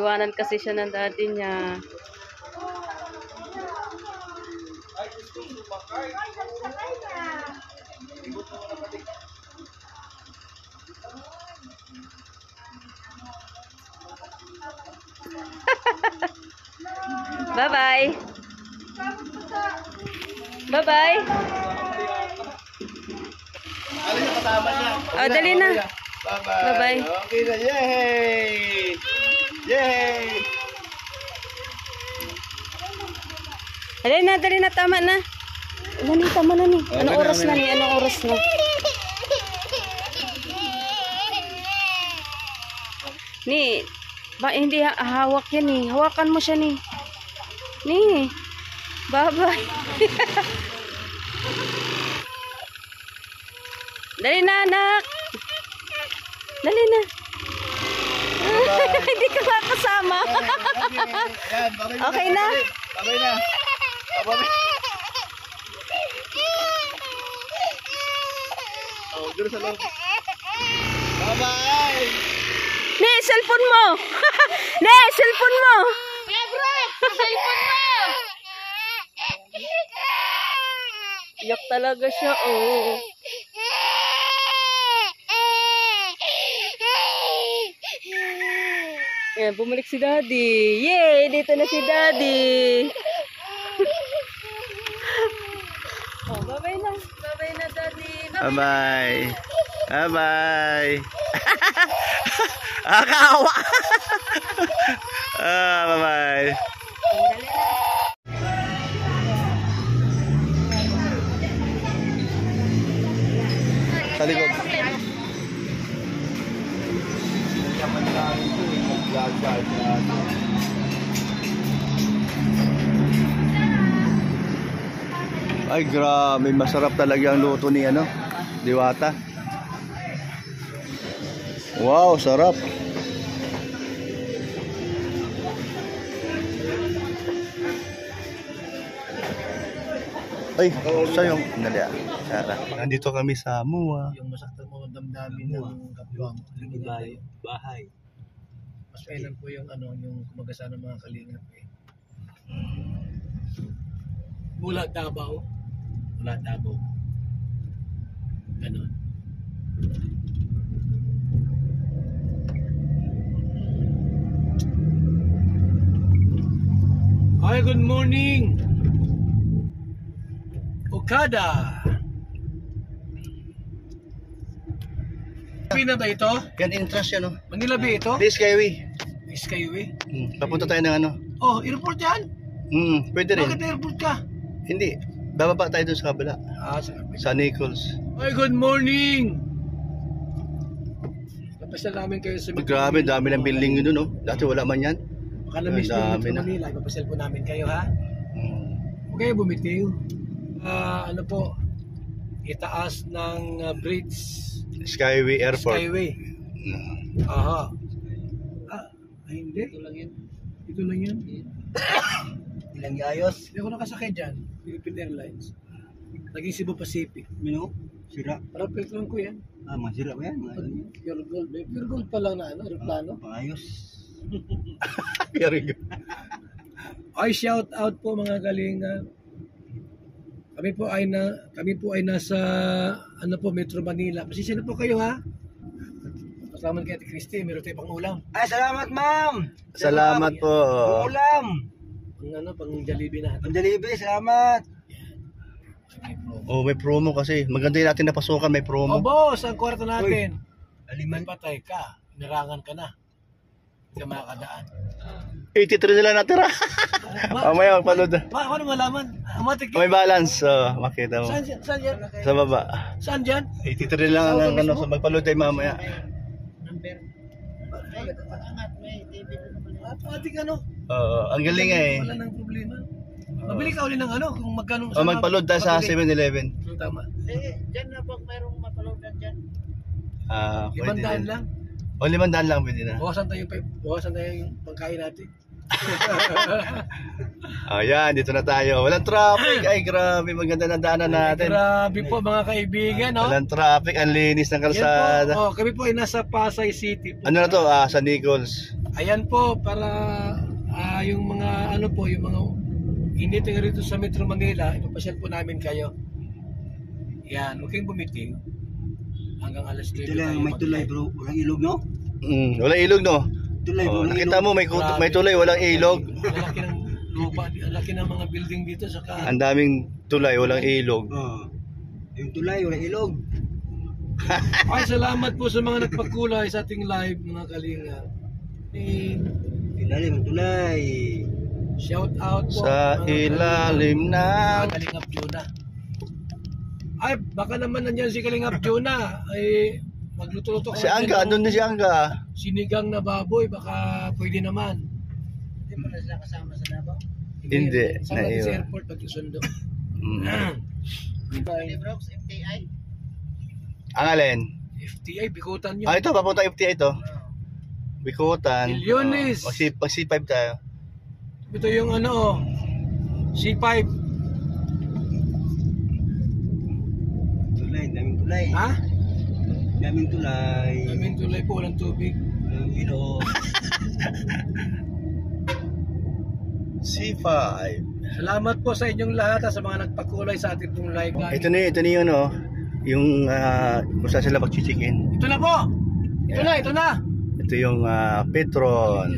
Iniwanan kasi siya ng daddy niya. Bye-bye. Bye-bye. Alin na kasama niya? Oh, dali na. Bye-bye. Bye-bye. Okay na. Yay! Yay! Dali na, tama na. Dali, tama na ni. Anong oras na ni? Anong oras na? Ni, hindi hawak yan ni. Hawakan mo siya ni. Ni, bye-bye. Dali na, anak. Dali na. Hindi ka makasama. Okay na. Babay na. Babay. Oh, gano'n sa loob. Bye-bye. Ne, cellphone mo. Ne, cellphone mo. Cellphone mo! Iyak talaga siya, oh. Ayan, bumalik si daddy. Yay! Dito na si daddy. Oh, bye-bye na. Bye-bye na, daddy. Bye-bye. Bye-bye. Akawa. Bye-bye. Sa likod. Ay grabe, masarap talaga ang luto ni ano, Diwata. Wow, sarap. Ay, sayang. Nali. Nandito kami sa Mua. Yung masaktan mo ang damdamin ng kapwa mo. Bahay. Mas kailan po yung ano, yung kumagasa ng mga kalingap eh. Mula Davao. Ganon. Hi, good morning. Okada. Manila ba ito? Yan entrance yan, no? Manila ba ito? This Skyway. Skyway? Papunta tayo ng ano? Oh, airport yan? Pwede rin. Bakit airport ka? Hindi. Bababa tayo dun sa kabila. Sa Nichols. Hi, good morning! Napasal namin kayo sa Grabe, dami ng building yun, no? Dati wala man yan. Baka na-miss nyo dami sa na. Manila. Ipapasal po namin kayo, ha? Huwag kayo bumitiw. Ano po? Itaas ng bridge. Skyway Airport. Skyway. Aha. Ay, hindi. Ito lang yan. Ilang ayos? Hindi ako nakasakay dyan. Philippine Airlines. Naging Cebu Pacific. Mino? Sira? Perfect lang ko yan. Masira ba yan? Pure gold. Pure gold pa lang na ano, aeroplano. Ayos. Very good. Ay, shout out po mga galingan. Kami po ay nasa ano po, Metro Manila. Pasensya na po kayo, ha. Kasama kay Ate Christy, meron tayo pang ulam. Ay, salamat ma'am. Salamat po. Ulam. Pang Jollibee na. Ang delivery, salamat. Oh, may promo kasi. Maganda yung natin napasukan, may promo. Oh, boss, ang kwarto natin. Aliman. Patay ka. Nirangan ka na. Hindi ka makakadaan. 83 na lang natira. Mamaya magpanood. Paano malaman? Amatik. May balance. Makita mo. Saan yan? Sa baba. Saan dyan? 83 lang ang ano. So magpanood tayo mamaya. Amatik ano? Ang galing eh. Wala nang problema. Mabili ka uli ng ano? Kung magkano. Magpaload tayo sa 7-Eleven. Tama. Diyan na pag mayroong mapaloadan dyan. Pwede 500 din. lang. O 500 lang pwede na. Bawasan tayo yung pagkain natin. Ayan, dito na tayo. Walang traffic. Ay, grabe. Maganda na daanan natin. Grabe po mga kaibigan, no? Walang traffic. Ang linis ng Yan kalsada. po, kami po ay nasa Pasay City po. Ano na to? Sa Nichols. Ayan po, para yung mga ano po, yung mga hindi taga rito sa Metro Manila, ipapasyal po namin kayo. Yan, huwag kayong bumitiw. Hanggang alas 2 May tulay bro, walang ilog no? Wala ilog, no? Tulay Oh, walang nakita ilog. mo, may tulay, walang ilog. Ang laki ng lupa, ang laki ng mga building dito, saka Ang daming tulay, walang ilog. Yung tulay walang ilog. ay, salamat po sa mga nagpakulay sa ating live, mga kalinga. Ilalim ang tulay. Shout out po Sa mga ilalim ng... Kalingap Jonah. Ay, baka naman nandyan si Kalingap Jonah. Ay, magluto-luto ka Si na Angga, dyan ng andun na si Angga. sinigang na baboy, baka pwede naman. Hindi mo na sila kasama sa Davao? Hindi, Sa natin sa naiwan. airport, pagsusundo. Brooks, FTI? Ang alin? FTI, bikutan nyo. Ito, papunta FTA ito. Bikutan. Milyones. Pag C5 tayo. Ito yung ano, C5. Tulay, daming tulay. Ha? Daming tulay. Daming tulay po, walang tubig. Walang ilog. C5. Salamat po sa inyong lahat at sa mga nagpakulay sa ating pong live. Ito na yung ano, yung kung saan sila mag-chicken. Ito na po! Ito na, ito na! Ito yung Petron.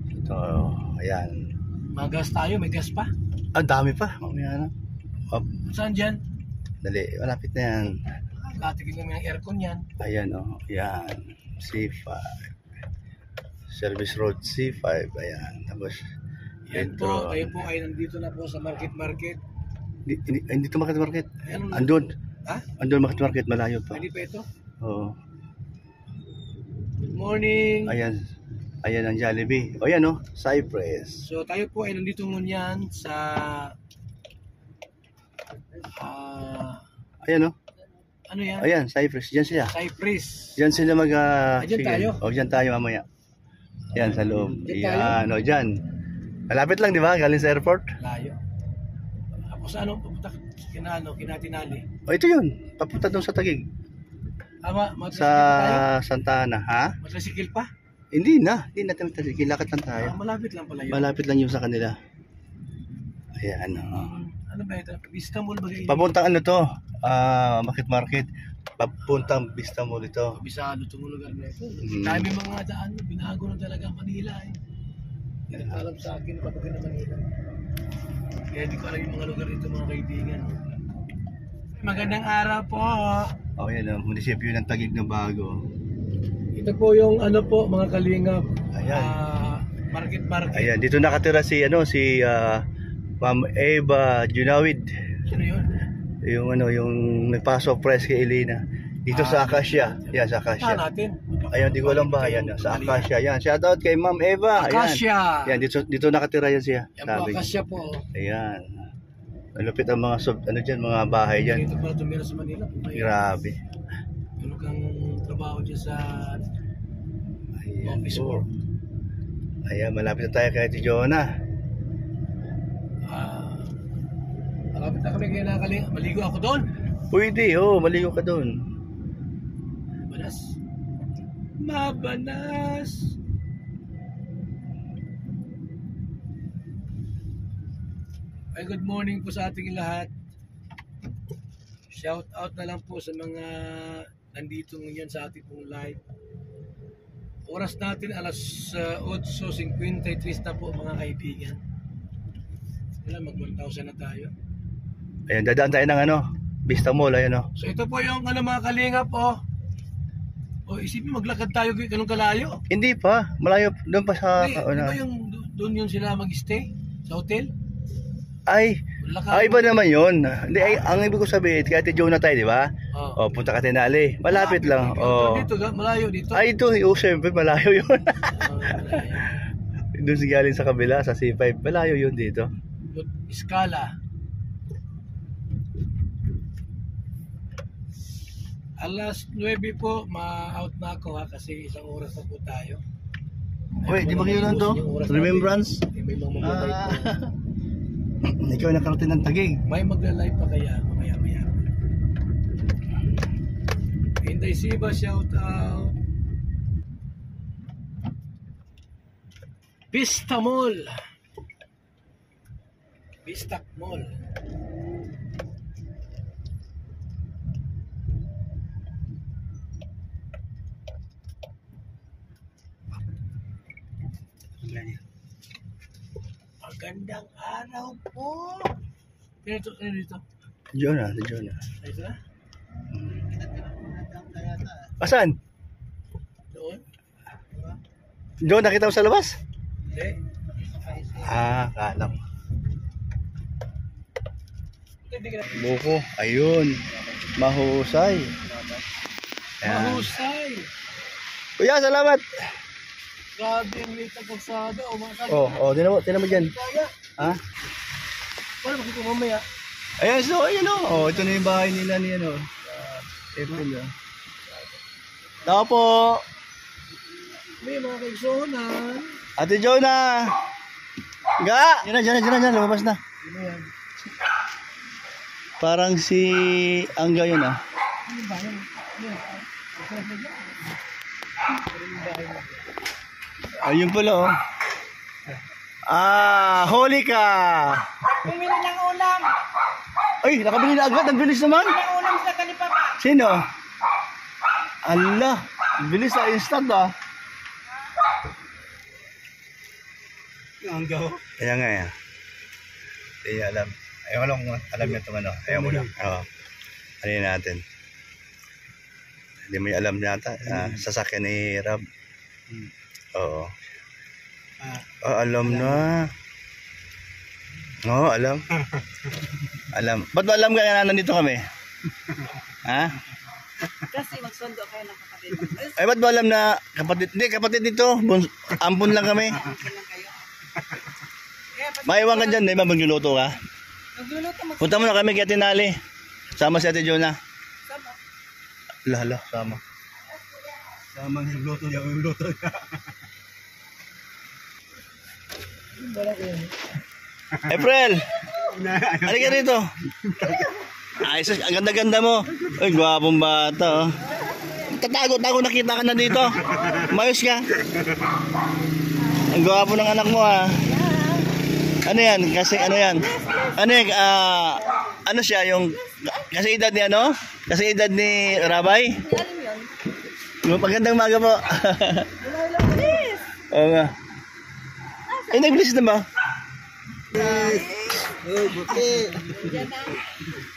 Ito, ayan. Magas tayo, may gas pa. Ang dami pa. Mamaya na. Saan dyan? Dali, malapit na yan. Katikin namin ang aircon yan. Ayan o, ayan. C5. Service Road C5. Ayan. Tapos, Yan po, kayo po ay nandito na po sa market. hindi ito market. Ayan, Andun. ha? Andun market, malayo pa. Pwede pa ito? Oo. Good morning! Ayan. Ayan ang Jollibee. O yan o, Cypress. So tayo po ay nandito ngunyan sa Ayan o. ano yan? Ayan, Cypress. Diyan siya. Cypress. Diyan sila mag... Diyan tayo? O, diyan tayo mamaya. Yan, sa loob. Diyan tayo? Yan, o, diyan. Malapit lang, di ba? Galing sa airport. Layo. Tapos ano, pupunta kinatinali. O, ito yun. Papunta doon sa Taguig. Tama, Sa Santa Ana, ha? Matrisikil pa? Hindi na tayo. Lakad lang tayo. Malapit lang pala yun. Malapit lang yung sa kanila. Ayan, o. Ano ba ito? Vista Mall ba rin? Papuntang ano to? Market. Papuntang Vista Mall ito. Bisado itong lugar na ito. Mm. Dami mga daan, binago na talaga ang Manila eh. Hindi ko alam sa akin kapag na Manila. Kaya hindi ko alam yung mga lugar dito mga kaibigan. Magandang araw po. O, yan o. Munisipyo ng Taguig na bago. Ito po yung ano po mga kalingap. Ayan. Market. Ayan, dito nakatira si Ma'am Eva Junawid. Sino yun? Yung nagpasok press kay Elena. Dito sa Acacia. Yan, sa Saan Acacia. natin? Ayun, di ko alam ba. Yan, sa Acacia. Yan, shoutout kay Ma'am Eva. Ayan. Acacia. Yan, dito nakatira yan siya. Yan po, Sabi. Acacia po. Ayan. Malupit ang mga mga bahay dyan. Dito pala tumira sa Manila. Grabe. Ano kang trabaho dyan sa Ayan office po. work? Ayan, malapit na tayo kay Ate Jonah. Malapit na kami kaya nakaling. Maligo ako doon. Pwede, maligo ka doon. Mabanas. Ay, good morning po sa ating lahat. Shout out na lang po sa mga nandito ngayon sa ating pong live. Oras natin alas 8:53 na po mga kaibigan. Wala, mag 1,000 na tayo. Ayan, dadaan tayo ng Vista Mall, ayan o. So ito po yung mga kalingap o isipin maglakad tayo ganun kalayo. Hindi pa, malayo doon pa sa... Di ba yung doon yun sila mag-stay sa hotel? Ay, Lakad. iba naman yun. Hindi, ang ibig ko sabihin, kaya Ate Jonah tayo, di ba? Oh. Punta ka Tinali. Malapit lang. Dito, malayo dito. Ay, ito, syempre, malayo yun. Malayo. Doon si galing sa kabila, sa C5. Malayo yun dito. Iskala. Alas 9 po, ma-out na ako kasi isang oras na po tayo. Uy, di ba kayo lang to? Remembrance? May mga mag-live po. Ikaw nakarating ng Taguig. May magla-live pa kaya mamaya-maya. Inday Siba, shout out. Vista Mall. Vista Mall. Magandang araw po. Dito. Jonah, si Jonah. Ito na? Asan? Doon? John, nakita mo sa labas? Hindi. Kala mo. Buko, ayun. Mahusay. Ayan. Mahusay. Kuya, salamat. Grabe ang lita kalsada. O mga Tinan mo dyan. Ha? Paano makikita mamaya? Ayan, so, ayun o. Ito na yung bahay nila ni ano. April o. Tao po. May mga kaigsonan. Ate Jonah. Ga! Diyan, lumabas na. Ano yan? Parang si Angga yun ah. Ano ba yan? Ano yan? Ayun pala oh. Huli ka. Bumili ng ulam. Ay, nakabili na agad. Ang bilis naman. Ng ulam sa Kalipapa. Sino? Allah, bilis sa instant ah. Yung hanggaw. Kaya nga yan. Hindi niya alam. Ayaw ko lang kung alam niya itong ano. Ayaw mo lang. Oo. Ano yun natin? Hindi mo yung alam yata. Sasakyan ni Rab. Oo. Alam na. Oo, alam. Alam. Ba't mo alam ka na nandito kami? Ha? Kasi magsundo kayo ng kapatid. Ay, ba't mo alam na kapatid? Hindi, kapatid dito. Ampun lang kami. Maiwan ka dyan, di ba? Magluluto ka? Nagluluto mo. Punta mo na kami kay Ate Nali. Sama si Ate Jonah. Sama. Lala, sama. Sama yung luto niya, yung luto niya. April! Halika rito. Ay, sus, ang ganda-ganda mo. Ay, gwapong bata, oh. Tatago, nakita ka na dito. Mayos ka. Ang gwapo ng anak mo, ah. Ano yan? Kasi ano yan? Ano yan? Ano siya? Yung kasi edad ni ano? Kasi edad ni Rabay? Yung pagandang maga po. Oo nga. Ay, nag-bliss na ba?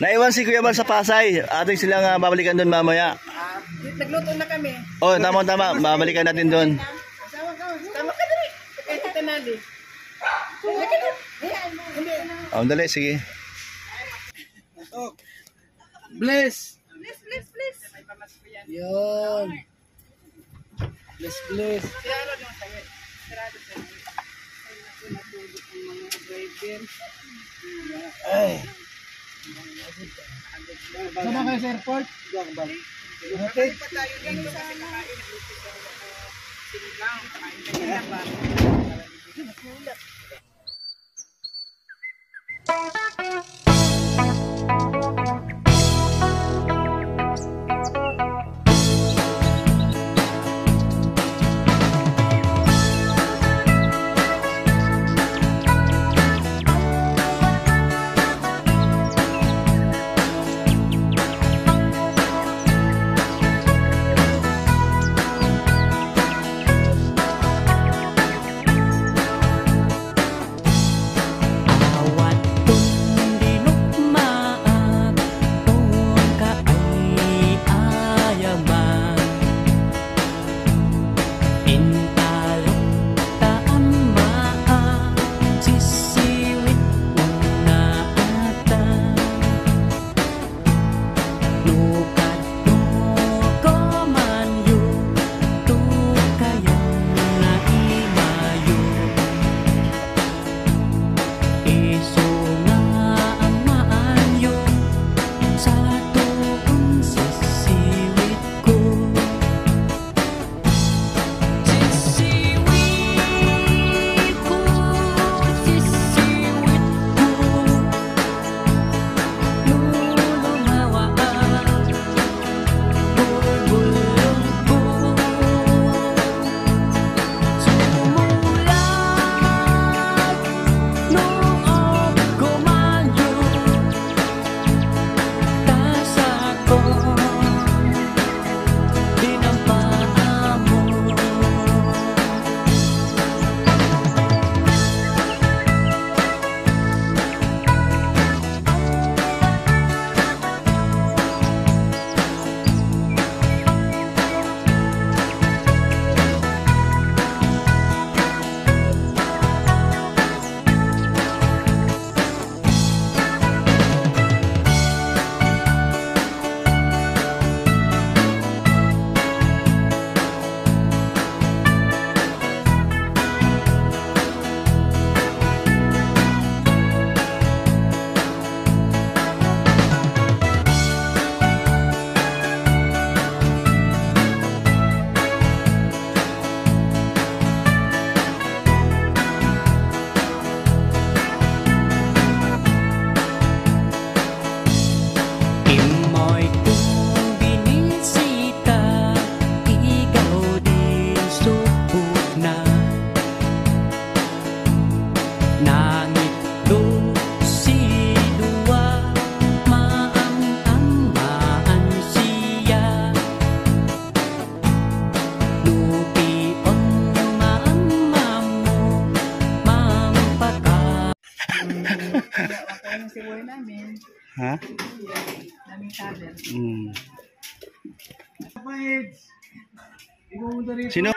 Naiwan si Kuya Bal sa Pasay. Ating silang babalikan doon mamaya. Nagluto na kami. Oh, tama. Babalikan natin doon. Tama ka dali. Kaya kita nali. Oh, dali, sige. Bless. Please. Yan. Bless. Ay. Sama kayo sa airport? Okay. Ha? Daming saber. Hmm. Pumunta rito. Sino?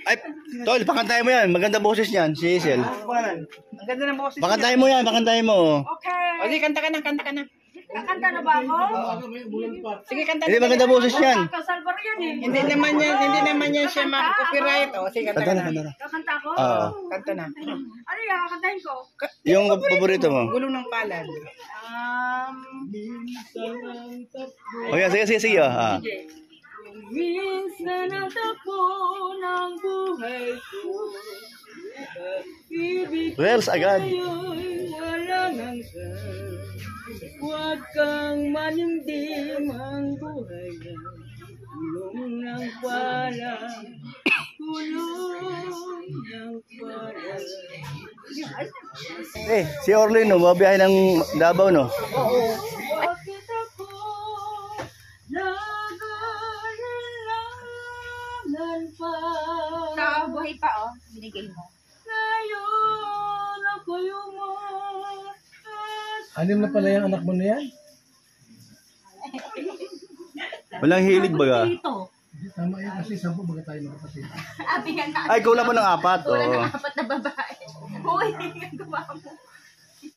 Ay, tol, pakantayin mo yan. Maganda boses niyan, si Hazel. Ang ganda ng boses. Pakantayin mo yan, pakantayin mo. O sige, kanta ka na, kanta ka na. Nakanta na ba ako? Sige, kanta Hindi, maganda boses niyan. Kasalbar yan eh. Hindi naman yan siya ma-copyright. O sige, kanta ka na. Kakanta ko? Oo. Kanta na. Ano yung kakantahin ko? Yung paborito mo. Gulong ng palad. O yan, sige, sige, sige. Ah. Minsan ang tapo ng buhay ko. Ibig Reels agad. ko'y wala nang huwag kang manimdim ang buhay na tulong ng pala. Tulong ng pala. Eh, si Orly, no, mabiyahe ng Davao, no? Bakit ako nag-aalangan pa? Nakabuhay pa, oh. Binigay mo. Ngayon ako yung Anim na pala yung anak mo na yan? Walang hilig baga. Tama yun kasi 10 baga tayo makapatid. Abi nga na. Ay, kulang mo ng 4. Wala Oo. nang apat na babae. Uy, ang gawa mo.